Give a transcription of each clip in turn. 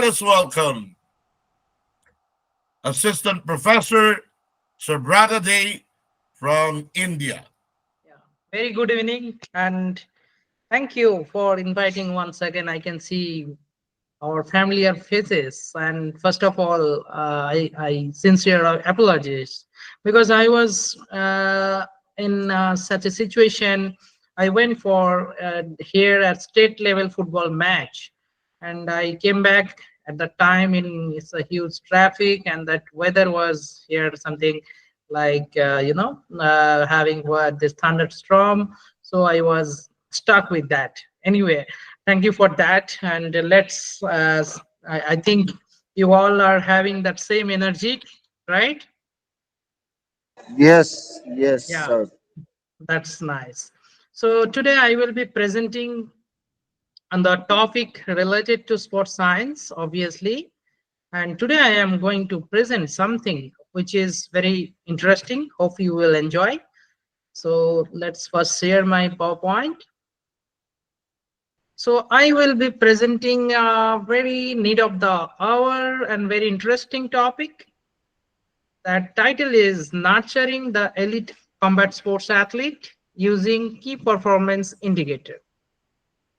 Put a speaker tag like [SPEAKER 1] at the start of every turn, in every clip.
[SPEAKER 1] us welcome Assistant Professor Subrata Dey from India.
[SPEAKER 2] Yeah. Very good evening, and thank you for inviting once again. I can see our familiar faces, and first of all, I sincere apologies because I was in such a situation. I went for here at state level football match, and I came back at the time in it's a huge traffic, and that weather was here something like having what this thunderstorm. So I was stuck with that. Anyway, thank you for that, and let's I think you all are having that same energy, right?
[SPEAKER 3] Yes, yes,
[SPEAKER 2] Yeah,
[SPEAKER 3] sir.
[SPEAKER 2] that's nice. So today I will be presenting on the topic related to sports science, obviously. And today I am going to present something which is very interesting. Hope you will enjoy. So let's first share my PowerPoint. So I will be presenting a very need of the hour and very interesting topic. That title is Nurturing the Elite Combat Sports Athlete Using Key Performance Indicator.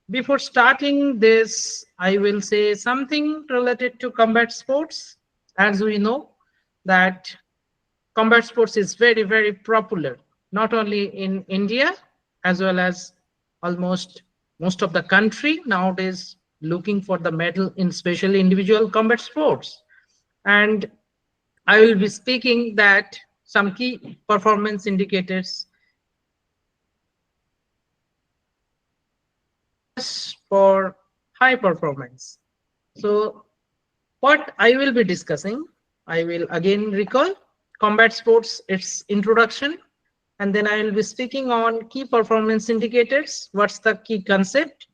[SPEAKER 2] Before starting this, I will say something related to combat sports. As we know that combat sports is very, very popular, not only in India, as well as almost most of the country nowadays looking for the medal in special individual combat sports. And I will be speaking that some key performance indicators for high performance. So what I will be discussing, I will again recall combat sports, its introduction, and then I will be speaking on key performance indicators, what's the key concept,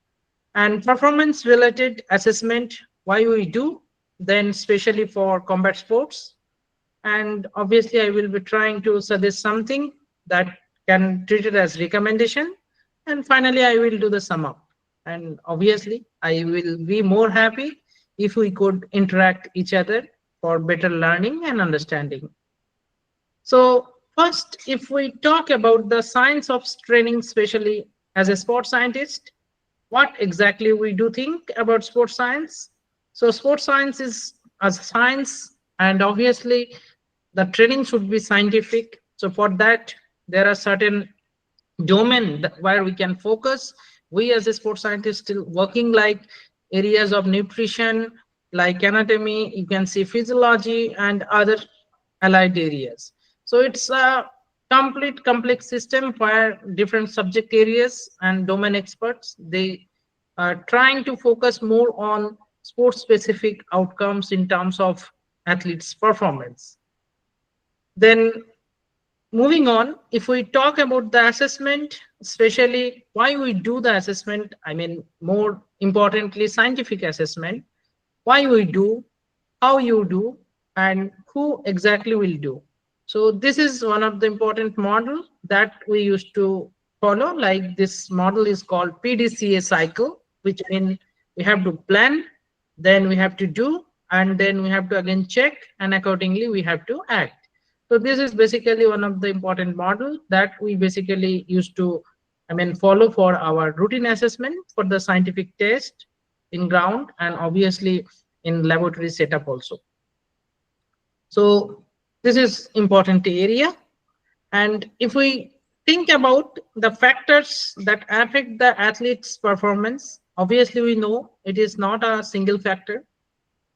[SPEAKER 2] and performance related assessment, why we do, then especially for combat sports. And obviously, I will be trying to suggest something that can treat it as recommendation. And finally, I will do the sum up. And obviously, I will be more happy if we could interact each other for better learning and understanding. So first, if we talk about the science of training, especially as a sports scientist, what exactly we do think about sports science? So sports science is a science, and obviously the training should be scientific. So for that, there are certain where we can focus. We as a sports scientist still working like areas of nutrition, like anatomy, you can see physiology and other allied areas. So it's a complete complex system where different subject areas and domain experts, they are trying to focus more on sports specific outcomes in terms of athletes performance. Then moving on, if we talk about the assessment, especially why we do the assessment, I mean, more importantly, scientific assessment, why we do, how you do, and who exactly will do. So this is one of the important model that we used to follow. Like this model is called PDCA cycle, which means we have to plan, then we have to do, and then we have to again check, and accordingly we have to act. So this is basically one of the important model that we basically used to, I mean, follow for our routine assessment for the scientific test in ground and obviously in laboratory setup also. So this is important area. And if we think about the factors that affect the athlete's performance, obviously we know it is not a single factor.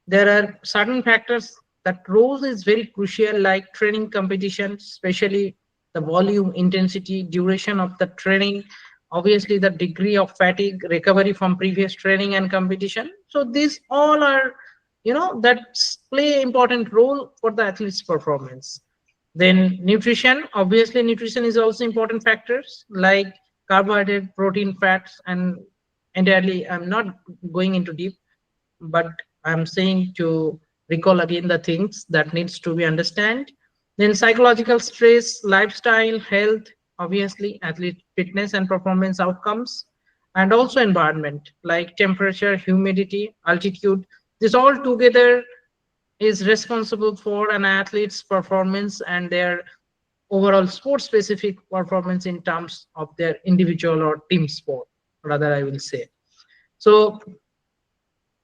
[SPEAKER 2] There are certain factors that role is very crucial, like training competition, especially the volume, intensity, duration of the training, obviously the degree of fatigue, recovery from previous training and competition. So these all are, that play important role for the athlete's performance. Then nutrition, obviously nutrition is also important factors like carbohydrate, protein, fats, and entirely I'm not going into deep, but I'm saying to recall again the things that needs to be understand. Then psychological stress, lifestyle, health, obviously athlete fitness and performance outcomes, and also environment like temperature, humidity, altitude, This all together is responsible for an athlete's performance and their overall sport specific performance in terms of their individual or team sport, rather I will say. So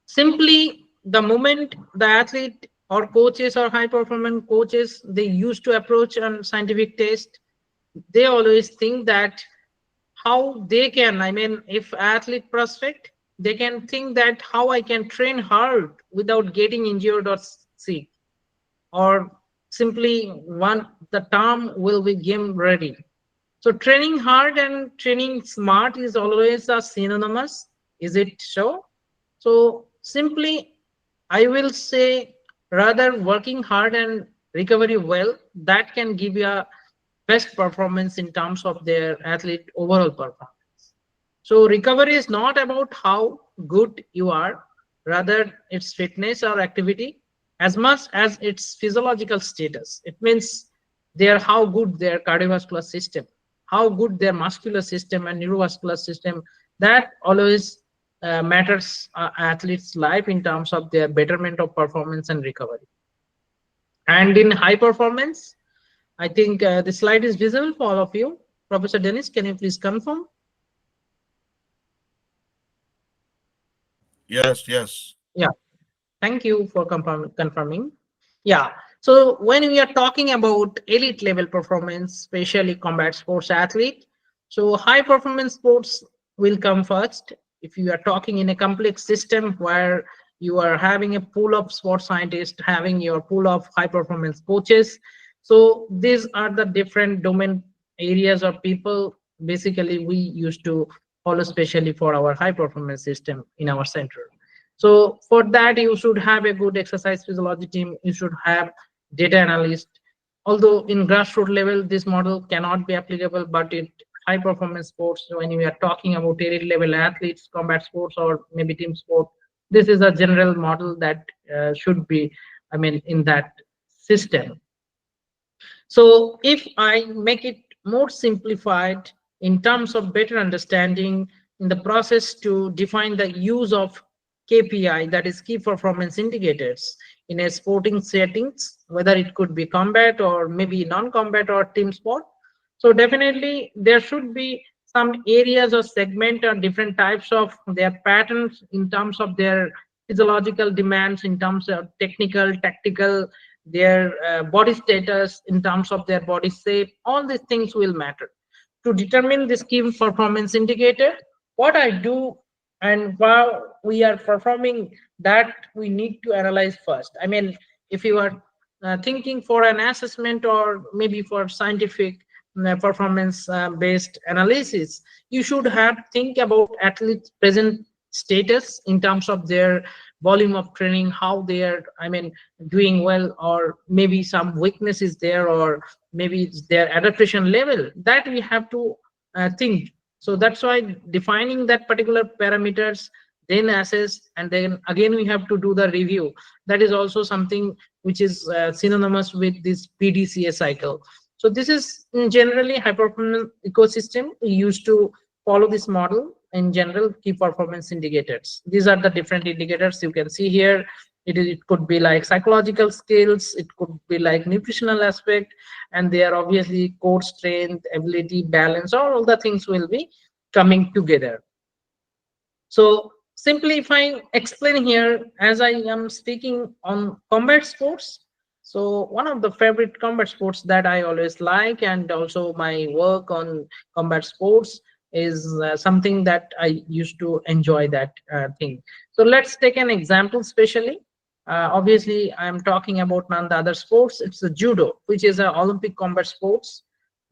[SPEAKER 2] simply the moment the athlete or coaches or high performance coaches they used to approach a scientific test, they always think that how they can, I mean, if athlete prospect, they can think that how I can train hard without getting injured or sick, or simply one the term will be game ready. So training hard and training smart is always a synonymous, is it so? So simply I will say rather working hard and recovery well, that can give you a best performance in terms of their athlete overall performance. So recovery is not about how good you are, rather its fitness or activity as much as its physiological status. It means their how good their cardiovascular system, how good their muscular system and neurovascular system. That always matters athletes' life in terms of their betterment of performance and recovery. And in high performance, I think the slide is visible for all of you. Professor Dennis, can you please confirm?
[SPEAKER 1] Yes, yes.
[SPEAKER 2] Yeah. Thank you for confirming. Yeah. So when we are talking about elite level performance, especially combat sports athlete, so high performance sports will come first. If you are talking in a complex system where you are having a pool of sports scientists, having your pool of high performance coaches, so these are the different domain areas or people basically we used to follow, especially for our high performance system in our center. So for that, you should have a good exercise physiology team. You should have data analyst. Although in grassroots level, this model cannot be applicable, but it high performance sports, when we are talking about elite level athletes, combat sports, or maybe team sport, this is a general model that should be, I mean, in that system. So if I make it more simplified in terms of better understanding in the process to define the use of KPI, that is key performance indicators, in a sporting settings, whether it could be combat or maybe non-combat or team sport. So definitely there should be some areas or segment or different types of their patterns in terms of their physiological demands, in terms of technical, tactical, their body status, in terms of their body shape. All these things will matter to determine this key performance indicator. What I do and while we are performing, that we need to analyze first. I mean, if you are thinking for an assessment or maybe for scientific performance based analysis, you should have think about athletes present status in terms of their volume of training, how they are, I mean, doing well, or maybe some weakness is there, or maybe it's their adaptation level, that we have to think. So that's why defining that particular parameters, then assess, and then again we have to do the review. That is also something which is synonymous with this PDCA cycle. So this is generally high performance ecosystem. We used to follow this model in general. Key performance indicators, these are the different indicators you can see here. It could be like psychological skills, it could be like nutritional aspect, and they are obviously core strength, ability, balance, all the things will be coming together. So simply if I explain here, as I am speaking on combat sports, so one of the favorite combat sports that I always like, and also my work on combat sports is something that I used to enjoy that thing. So let's take an example, especially. Obviously, I'm talking about none the other sports. It's the judo, which is an Olympic combat sports,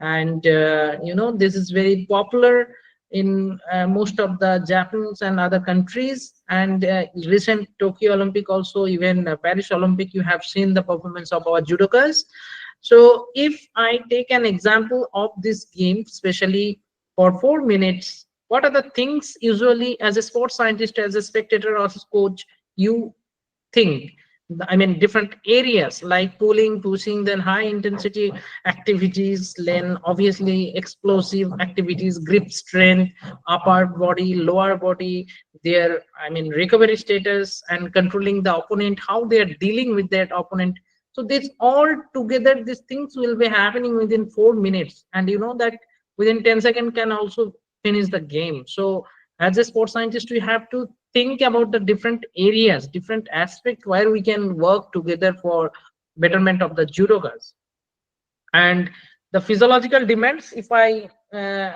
[SPEAKER 2] and this is very popular in most of the Japanese and other countries. And recent Tokyo Olympic, also even Paris Olympic, you have seen the performance of our judokas. So if I take an example of this game, especially for 4 minutes, what are the things usually as a sports scientist, as a spectator or as a coach, you think I mean, different areas like pulling, pushing, then high intensity activities, then obviously explosive activities, grip strength, upper body, lower body, their, I mean, recovery status, and controlling the opponent, how they are dealing with that opponent. So this all together, these things will be happening within 4 minutes, and you know that within 10 seconds can also finish the game. So as a sports scientist, we have to think about the different areas, different aspects where we can work together for betterment of the judokas. And the physiological demands, if I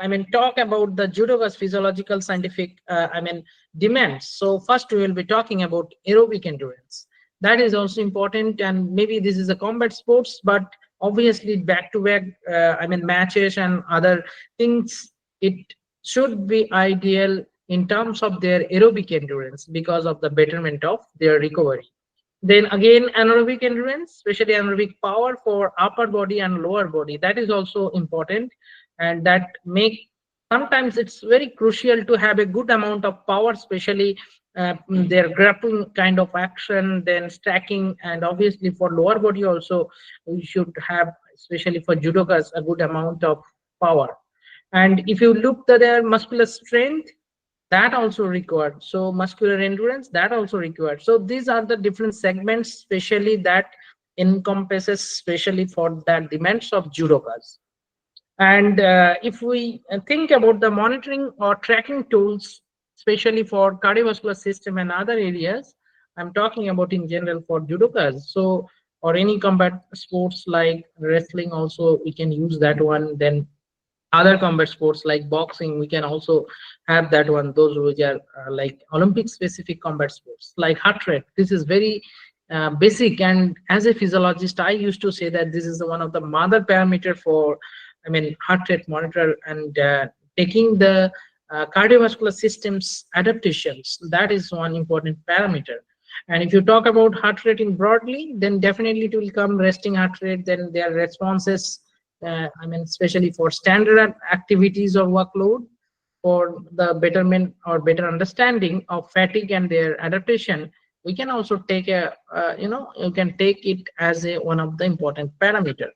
[SPEAKER 2] mean talk about the judokas physiological scientific I mean demands. So first we will be talking about aerobic endurance. That is also important, and maybe this is a combat sports, but obviously back to back I mean matches and other things, it should be ideal in terms of their aerobic endurance because of the betterment of their recovery. Then again, anaerobic endurance, especially anaerobic power for upper body and lower body, that is also important, and that make, sometimes it's very crucial to have a good amount of power, especially their grappling kind of action, then stacking, and obviously for lower body also we should have, especially for judokas, a good amount of power. And if you look at their muscular strength, that also required, so muscular endurance, that also required. So these are the different segments especially that encompasses especially for that demands of judokas. And if we think about the monitoring or tracking tools, especially for cardiovascular system and other areas, I'm talking about in general for judokas. So or any combat sports like wrestling also we can use that one. Then other combat sports like boxing, we can also have that one, those which are like olympic specific combat sports like heart rate. This is very basic, and as a physiologist I used to say that this is one of the mother parameter for, I mean, heart rate monitor, and taking the cardiovascular systems adaptations, that is one important parameter. And if you talk about heart rate in broadly, then definitely it will come resting heart rate, then their responses, I mean, especially for standard activities or workload, for the betterment or better understanding of fatigue and their adaptation, we can also take a, you can take it as a one of the important parameter.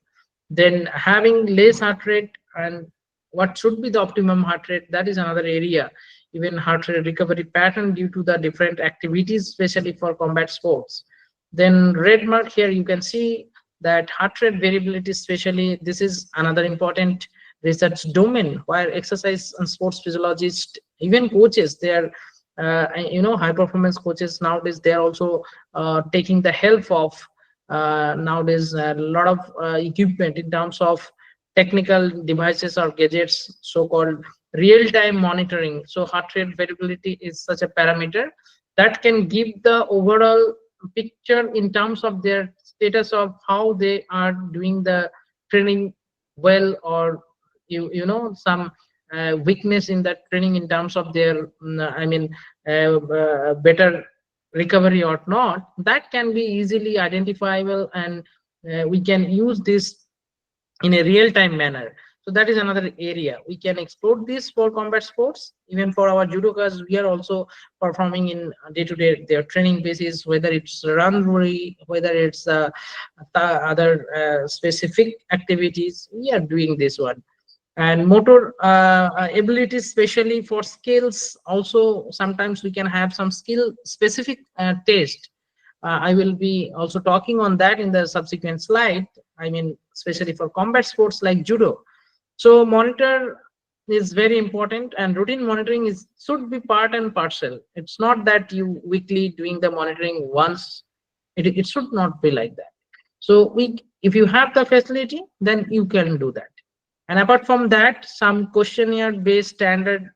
[SPEAKER 2] Then having less heart rate, and what should be the optimum heart rate, that is another area. Even heart rate recovery pattern due to the different activities, especially for combat sports. Then red mark here you can see that heart rate variability, especially this is another important research domain where exercise and sports physiologists, even coaches, they are high performance coaches nowadays, they are also taking the help of nowadays a lot of equipment in terms of technical devices or gadgets, so called real time monitoring. So heart rate variability is such a parameter that can give the overall picture in terms of their status of how they are doing the training well, or some weakness in that training in terms of their I mean better recovery or not, that can be easily identifiable, and we can use this in a real-time manner. So that is another area we can explore this for combat sports. Even for our judokas, we are also performing in day-to-day their training basis, whether it's runbury, whether it's other specific activities, we are doing this one. And motor abilities, especially for skills also, sometimes we can have some skill specific test. I will be also talking on that in the subsequent slide. I mean, especially for combat sports like judo. So monitor is very important, and routine monitoring is should be part and parcel. It's not that you weekly doing the monitoring once. It should not be like that. So if you have the facility, then you can do that. And apart from that, some questionnaire based standard,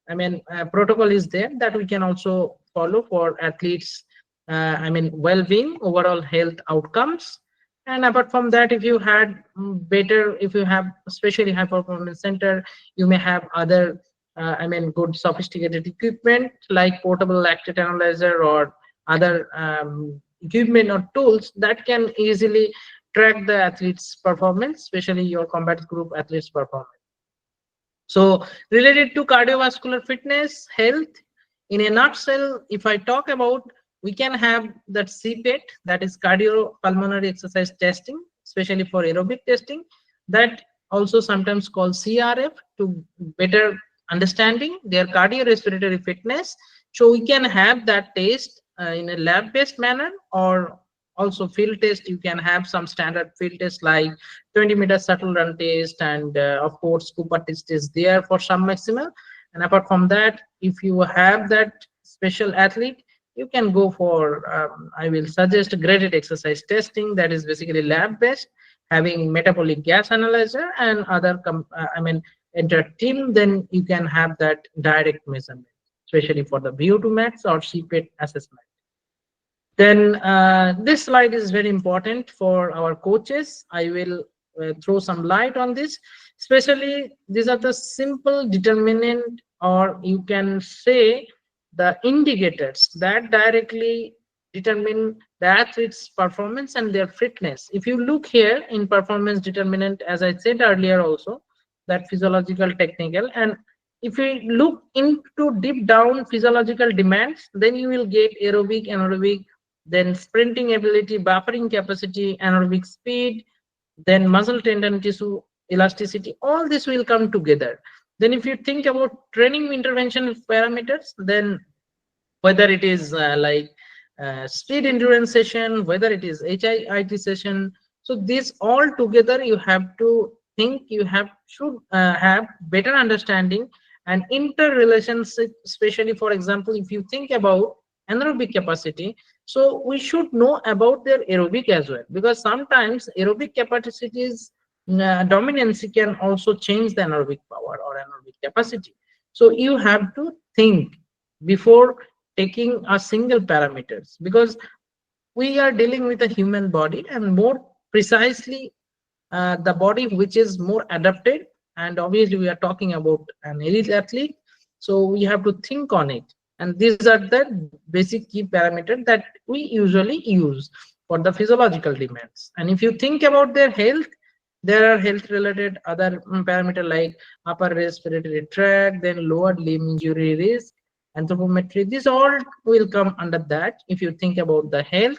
[SPEAKER 2] I mean, protocol is there that we can also follow for athletes, I mean, well-being, overall health outcomes. And apart from that, if you had better, if you have especially high performance center, you may have other, I mean, good sophisticated equipment like portable lactate analyzer or other equipment or tools that can easily track the athlete's performance, especially your combat group athletes performance. So related to cardiovascular fitness, health, in a nutshell, if I talk about we can have that CPET, that is cardiopulmonary exercise testing, especially for aerobic testing, that also sometimes called CRF, to better understanding their cardiorespiratory fitness. So we can have that test in a lab-based manner, or also field test. You can have some standard field test like 20-meter shuttle run test, and of course Cooper test is there for some maximal. And apart from that, if you have that special athlete, you can go for I will suggest graded exercise testing, that is basically lab based, having metabolic gas analyzer and other enter team. Then you can have that direct measurement, especially for the VO2 max or CPET assessment. Then this slide is very important for our coaches. I will throw some light on this. Especially, these are the simple determinant, or you can say the indicators that directly determine the athlete's performance and their fitness. If you look here in performance determinant, as I said earlier also, that physiological, technical, and if you look into deep down physiological demands, then you will get aerobic, anaerobic, then sprinting ability, buffering capacity, anaerobic speed, then muscle tendon tissue elasticity. All this will come together. Then if you think about training intervention parameters, then whether it is speed endurance session, whether it is HIIT session, so this all together you have to think, you have should have better understanding and interrelationship. Especially, for example, if you think about anaerobic capacity, so we should know about their aerobic as well, because sometimes aerobic capacities dominance can also change the anaerobic power or anaerobic capacity. So you have to think before taking a single parameters, because we are dealing with a human body, and more precisely the body which is more adapted. And obviously we are talking about an elite athlete, so we have to think on it. And these are the basic key parameters that we usually use for the physiological demands. And if you think about their health, there are health related other parameter like upper respiratory tract, then lower limb injury risk, anthropometry. This all will come under that if you think about the health.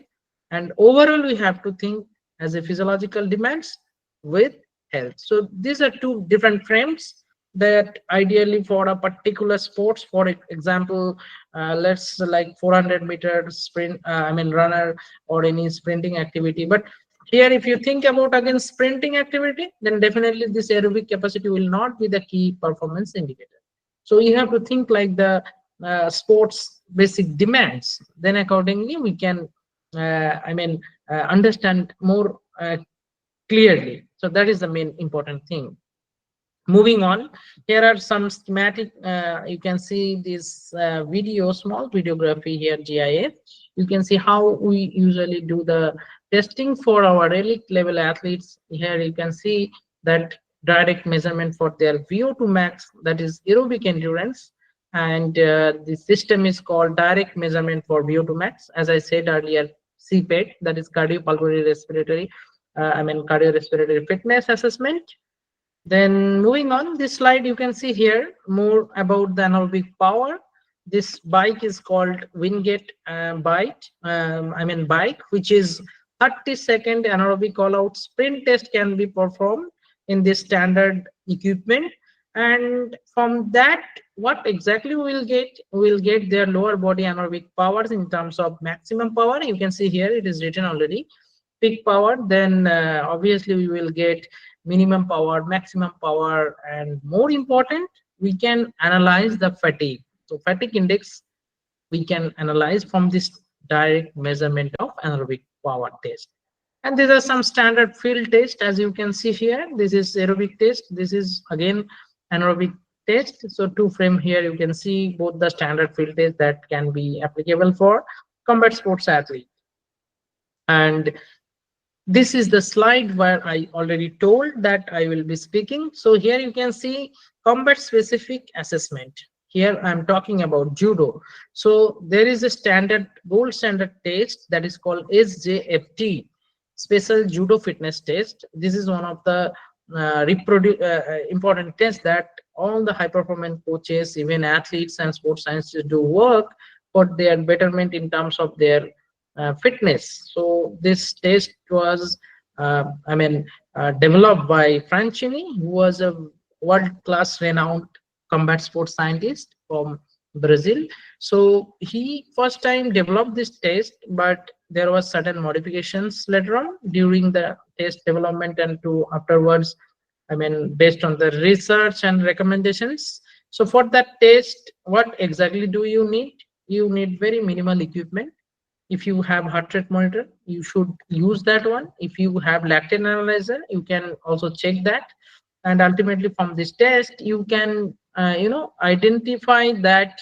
[SPEAKER 2] And overall we have to think as a physiological demands with health. So these are two different frames that ideally for a particular sports. For example, let's like 400-meter sprint, runner, or any sprinting activity. But here if you think about again sprinting activity, then definitely this aerobic capacity will not be the key performance indicator. So you have to think like the sports basic demands, then accordingly we can understand more clearly. So that is the main important thing. Moving on, here are some schematic. You can see this video, small videography here, GIF. You can see how we usually do the testing for our elite level athletes. Here you can see that direct measurement for their VO2 max, that is aerobic endurance. And the system is called direct measurement for VO2 max. As I said earlier, CPET, that is cardiopulmonary respiratory, cardiorespiratory fitness assessment. Then moving on, this slide you can see here more about the anaerobic power. This bike is called Wingate bike, which is 30-second anaerobic all-out sprint test can be performed in this standard equipment. And from that, what exactly we will get their lower body anaerobic powers in terms of maximum power. You can see here it is written already, peak power. Then obviously we will get minimum power, maximum power, and more important, we can analyze the fatigue. So fatigue index we can analyze from this direct measurement of anaerobic power test. And these are some standard field tests. As you can see here, this is aerobic test, this is again anaerobic test. So two frame here you can see both the standard field test that can be applicable for combat sports athlete. And this is the slide where I already told that I will be speaking. So here you can see combat specific assessment. Here I'm talking about judo. So there is a standard gold standard test that is called SJFT, special judo fitness test. This is one of the important tests that all the high performance coaches, even athletes and sports scientists do work for their betterment in terms of their fitness. So this test was, developed by Franchini, who was a world-class renowned combat sports scientist from Brazil. So he first time developed this test, but there was certain modifications later on during the test development and to afterwards. Based on the research and recommendations. So for that test, what exactly do you need? You need very minimal equipment. If you have heart rate monitor, you should use that one. If you have lactate analyzer, you can also check that. And ultimately from this test, you can identify that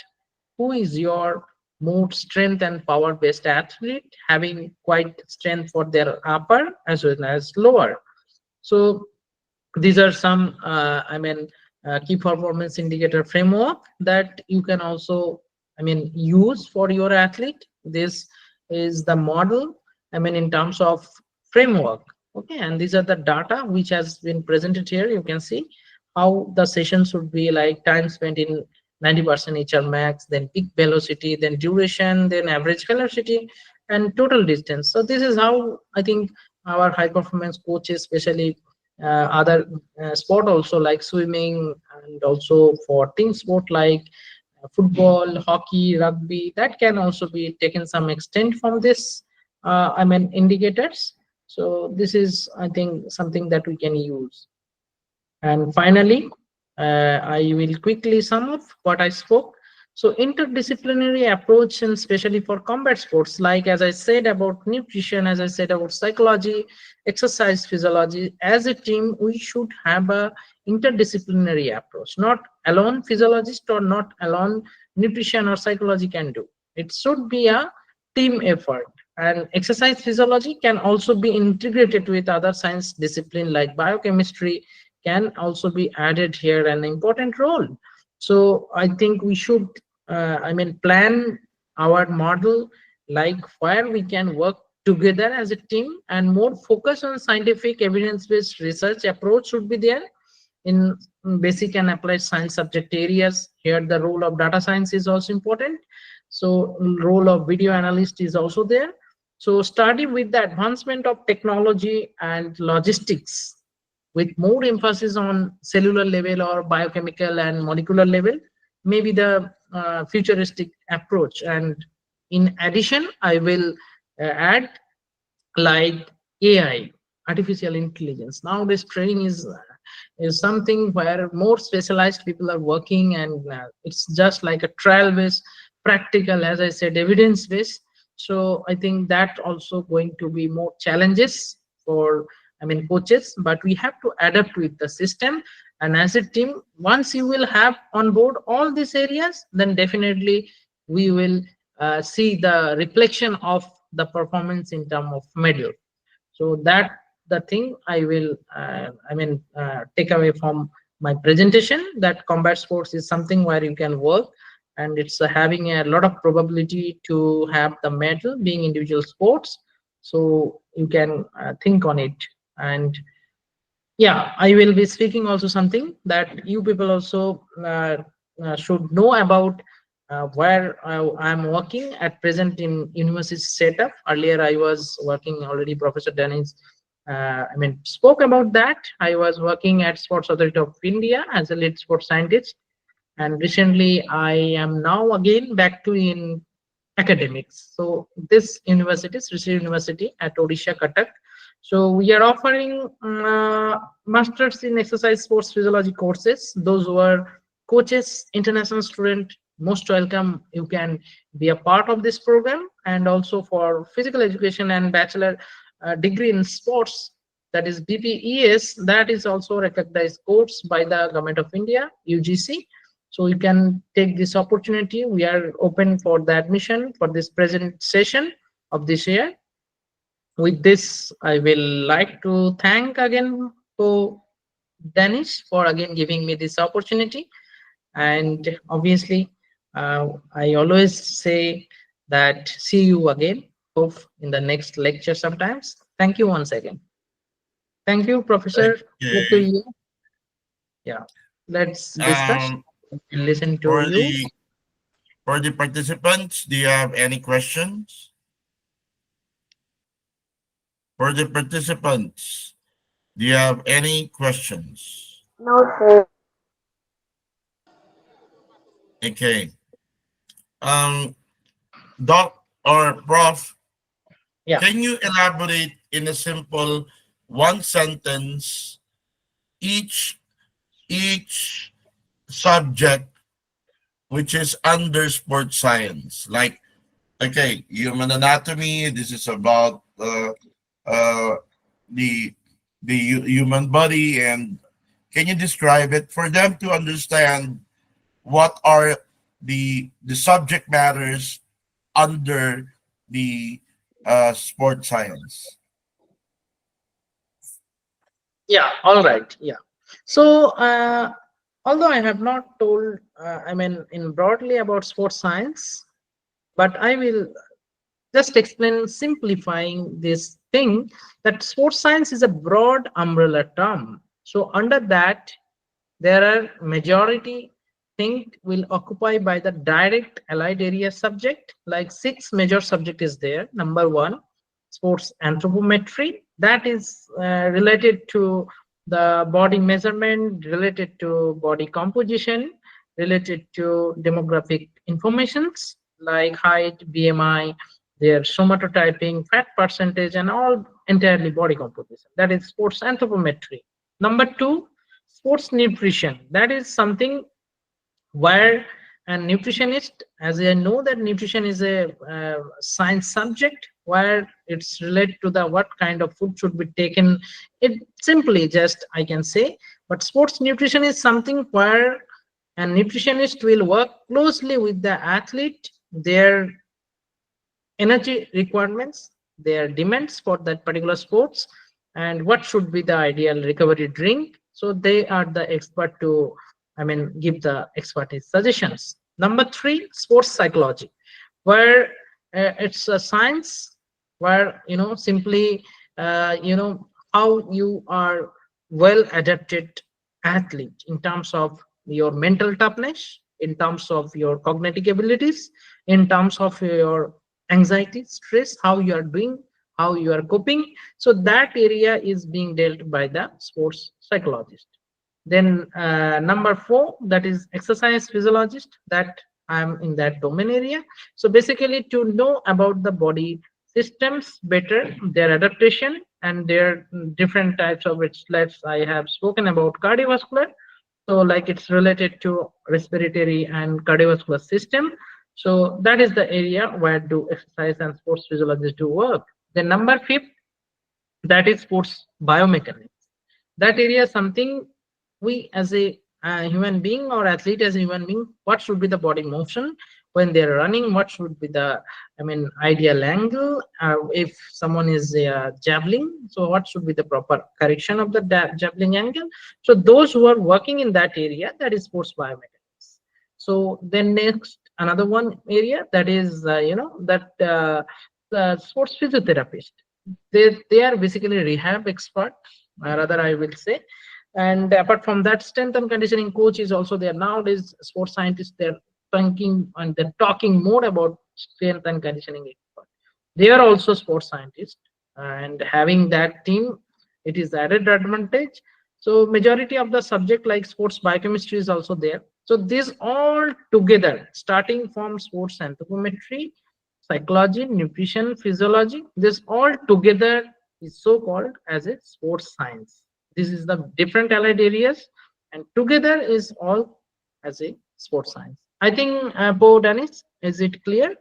[SPEAKER 2] who is your more strength and power based athlete, having quite strength for their upper as well as lower. So these are some key performance indicator framework that you can also use for your athlete. This is the model in terms of framework. Okay, and these are the data which has been presented here. You can see how the session should be, like time spent in 90% HR max, then peak velocity, then duration, then average velocity, and total distance. So this is how I think our high performance coaches, especially other sport also like swimming, and also for team sport like football, hockey, rugby, that can also be taken some extent from this indicators. So this is, I think, something that we can use. And finally, I will quickly sum up what I spoke. So interdisciplinary approach, and especially for combat sports, like as I said about nutrition, as I said about psychology, exercise physiology, as a team, we should have a interdisciplinary approach. Not alone physiologist or not alone nutrition or psychology can do. It should be a team effort. And exercise physiology can also be integrated with other science discipline like biochemistry, can also be added here an important role. So I think we should plan our model like where we can work together as a team, and more focus on scientific evidence based research approach should be there in basic and applied science subject areas. Here the role of data science is also important, so role of video analyst is also there. So study with the advancement of technology and logistics, with more emphasis on cellular level or biochemical and molecular level, maybe the futuristic approach. And in addition, I will add like AI, artificial intelligence. Nowadays, training is something where more specialized people are working, and it's just like a trial based, practical, as I said, evidence based. So I think that also going to be more challenges for coaches, but we have to adapt with the system. And as a team, once you will have on board all these areas, then definitely we will see the reflection of the performance in terms of medal. So that the thing I will take away from my presentation, that combat sports is something where you can work, and it's having a lot of probability to have the medal being individual sports. So you can think on it. And yeah, I will be speaking also something that you people also should know about, where I'm working at present in university setup. Earlier I was working already, Professor Dennis spoke about that. I was working at Sports Authority of India as a lead sports scientist, and recently I am now again back to in academics. So this university is Rishi University at Odisha, Cuttack. So we are offering masters in exercise sports physiology courses. Those who are coaches, international student, most welcome. You can be a part of this program. And also for physical education and bachelor degree in sports, that is BPES, that is also recognized course by the Government of India, UGC. So you can take this opportunity. We are open for the admission for this present session of this year. With this, I will like to thank again to Danish for again giving me this opportunity. And obviously, I always say that see you again, hope in the next lecture sometimes. Thank you once again. Thank you, Professor. Good to
[SPEAKER 1] Okay.
[SPEAKER 2] you. Yeah, let's discuss.
[SPEAKER 1] Um,
[SPEAKER 2] Listen to
[SPEAKER 1] for
[SPEAKER 2] you.
[SPEAKER 1] the For the participants, do you have any questions? For the participants, do you have any questions?
[SPEAKER 3] No, sir.
[SPEAKER 1] Okay. Um, Doc or Prof,
[SPEAKER 2] Yeah.
[SPEAKER 1] can you elaborate in a simple one sentence each each subject which is under sports science? Like, okay, human anatomy. This is about uh, the human body, and can you describe it for them to understand what are the subject matters under the sport science?
[SPEAKER 2] Yeah, all right. Yeah. So, although I have not told, I mean, in broadly about sports science, but I will just explain simplifying this thing that sports science is a broad umbrella term. So, under that, there are majority thing will occupy by the direct allied area subject, like six major subject is there. Number one, sports anthropometry, that is related to the body measurement, related to body composition, related to demographic informations like height, BMI, their somatotyping, fat percentage, and all entirely body composition. That is sports anthropometry. Number two, sports nutrition, that is something where a nutritionist, as I know that nutrition is a science subject where it's related to the what kind of food should be taken, it simply just I can say. But sports nutrition is something where a nutritionist will work closely with the athlete, their energy requirements, their demands for that particular sports, and what should be the ideal recovery drink. So they are the expert to, I mean, give the expertise suggestions. Number three, sports psychology, where it's a science where simply how you are well adapted athlete in terms of your mental toughness, in terms of your cognitive abilities, in terms of your anxiety, stress, how you are doing, how you are coping. So that area is being dealt by the sports psychologist. Then number four, that is exercise physiologist, that I'm in that domain area. So basically to know about the body systems better, their adaptation and their different types of which lives I have spoken about cardiovascular. So like it's related to respiratory and cardiovascular system. So that is the area where do exercise and sports physiologists do work. The number fifth, that is sports biomechanics. That area is something we as a human being or athlete as a human being, what should be the body motion when they're running, what should be the, I mean, ideal angle, if someone is javelin, so what should be the proper correction of the javelin angle. So those who are working in that area, that is sports biomechanics. So then next another one area, that is that sports physiotherapist, they are basically rehab expert, rather I will say. And apart from that, strength and conditioning coach is also there. Nowadays sports scientists, they're thinking and they're talking more about strength and conditioning expert. They are also sports scientists, and having that team, it is added advantage. So majority of the subject like sports biochemistry is also there. So this all together, starting from sports anthropometry, psychology, nutrition, physiology, this all together is so called as a sports science. This is the different allied areas, and together is all as a sports science. I think, Po Dennis, is it clear?